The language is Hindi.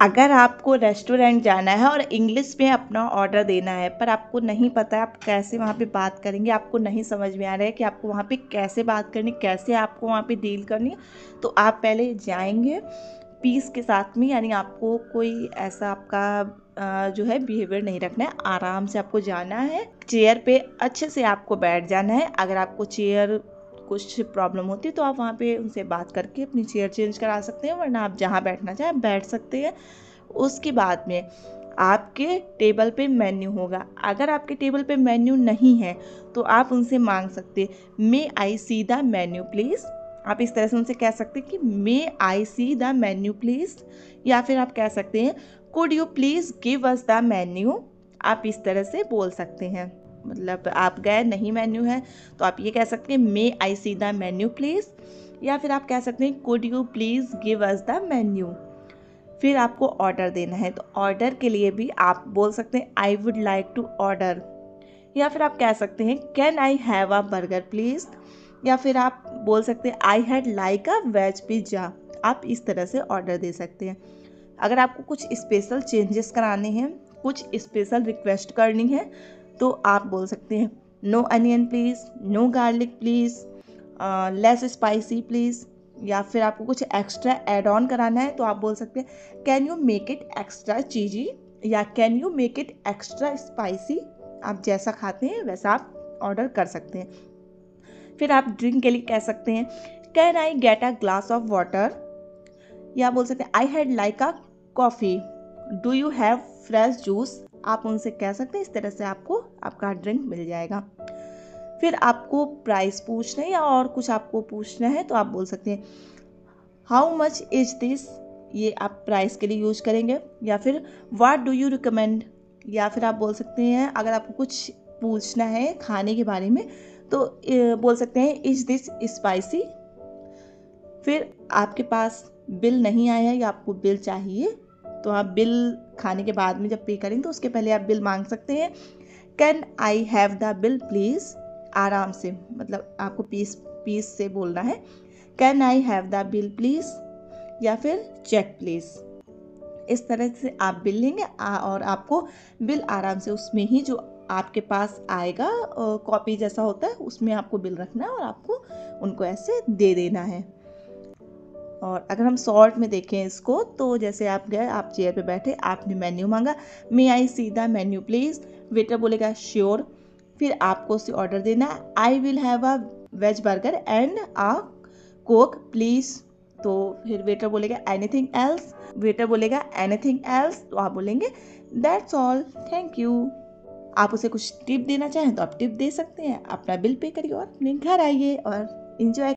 अगर आपको रेस्टोरेंट जाना है और इंग्लिश में अपना ऑर्डर देना है पर आपको नहीं पता है आप कैसे वहाँ पे बात करेंगे, आपको नहीं समझ में आ रहा है कि आपको वहाँ पे कैसे बात करनी, कैसे आपको वहाँ पे डील करनी है, तो आप पहले जाएंगे पीस के साथ में, यानी आपको कोई ऐसा आपका जो है बिहेवियर नहीं रखना है। आराम से आपको जाना है, चेयर पे अच्छे से आपको बैठ जाना है। अगर आपको चेयर कुछ प्रॉब्लम होती है तो आप वहाँ पे उनसे बात करके अपनी चेयर चेंज करा सकते हैं, वरना आप जहाँ बैठना चाहें बैठ सकते हैं। उसके बाद में आपके टेबल पे मेन्यू होगा। अगर आपके टेबल पे मेन्यू नहीं है तो आप उनसे मांग सकते हैं, मे I see the menu please. आप इस तरह से उनसे कह सकते हैं कि मे I see the menu please, या फिर आप कह सकते हैं could you please give us the menu. आप इस तरह से बोल सकते हैं। मतलब आप गए नहीं मेन्यू है तो आप ये कह सकते हैं मे I see the menu please, या फिर आप कह सकते हैं could you please give us the menu. फिर आपको ऑर्डर देना है तो ऑर्डर के लिए भी आप बोल सकते हैं I would like to order, या फिर आप कह सकते हैं can I have a burger please, या फिर आप बोल सकते हैं I had like a veg pizza. आप इस तरह से ऑर्डर दे सकते हैं। अगर आपको कुछ स्पेशल चेंजेस कराने हैं, कुछ स्पेशल रिक्वेस्ट करनी है, तो आप बोल सकते हैं no onion please, no garlic please, less spicy please, या फिर आपको कुछ एक्स्ट्रा ऐड ऑन कराना है तो आप बोल सकते हैं can you make it extra cheesy, या can you make it extra spicy. आप जैसा खाते हैं वैसा आप ऑर्डर कर सकते हैं। फिर आप ड्रिंक के लिए कह सकते हैं can I get a glass of water, या बोल सकते हैं I had like a coffee, do you have fresh juice. आप उनसे कह सकते हैं, इस तरह से आपको आपका ड्रिंक मिल जाएगा। फिर आपको प्राइस पूछना है या और कुछ आपको पूछना है तो आप बोल सकते हैं हाउ मच इज दिस, ये आप प्राइस के लिए यूज करेंगे। या फिर व्हाट डू यू रिकमेंड, या फिर आप बोल सकते हैं अगर आपको कुछ पूछना है खाने के बारे में तो बोल सकते हैं इज दिस स्पाइसी। फिर आपके पास बिल नहीं आया है या आपको बिल चाहिए तो आप बिल खाने के बाद में जब पे करेंगे तो उसके पहले आप बिल मांग सकते हैं can I have the bill please. आराम से, मतलब आपको पीस पीस से बोलना है can I have the bill please, या फिर चेक प्लीज़। इस तरह से आप बिल लेंगे और आपको बिल आराम से उसमें ही जो आपके पास आएगा कॉपी जैसा होता है उसमें आपको बिल रखना है और आपको उनको ऐसे दे देना है। और अगर हम शॉर्ट में देखें इसको तो जैसे आप गए, आप चेयर पे बैठे, आपने मेन्यू मांगा may I see the menu please, waiter बोलेगा श्योर। फिर आपको उसे ऑर्डर देना I will have a veg burger and a coke please. तो फिर वेटर बोलेगा एनीथिंग एल्स, वेटर बोलेगा एनीथिंग एल्स, तो आप बोलेंगे दैट्स ऑल थैंक यू। आप उसे कुछ टिप देना चाहें तो आप टिप दे सकते हैं। अपना बिल पे करिए और अपने घर आइए और इंजॉय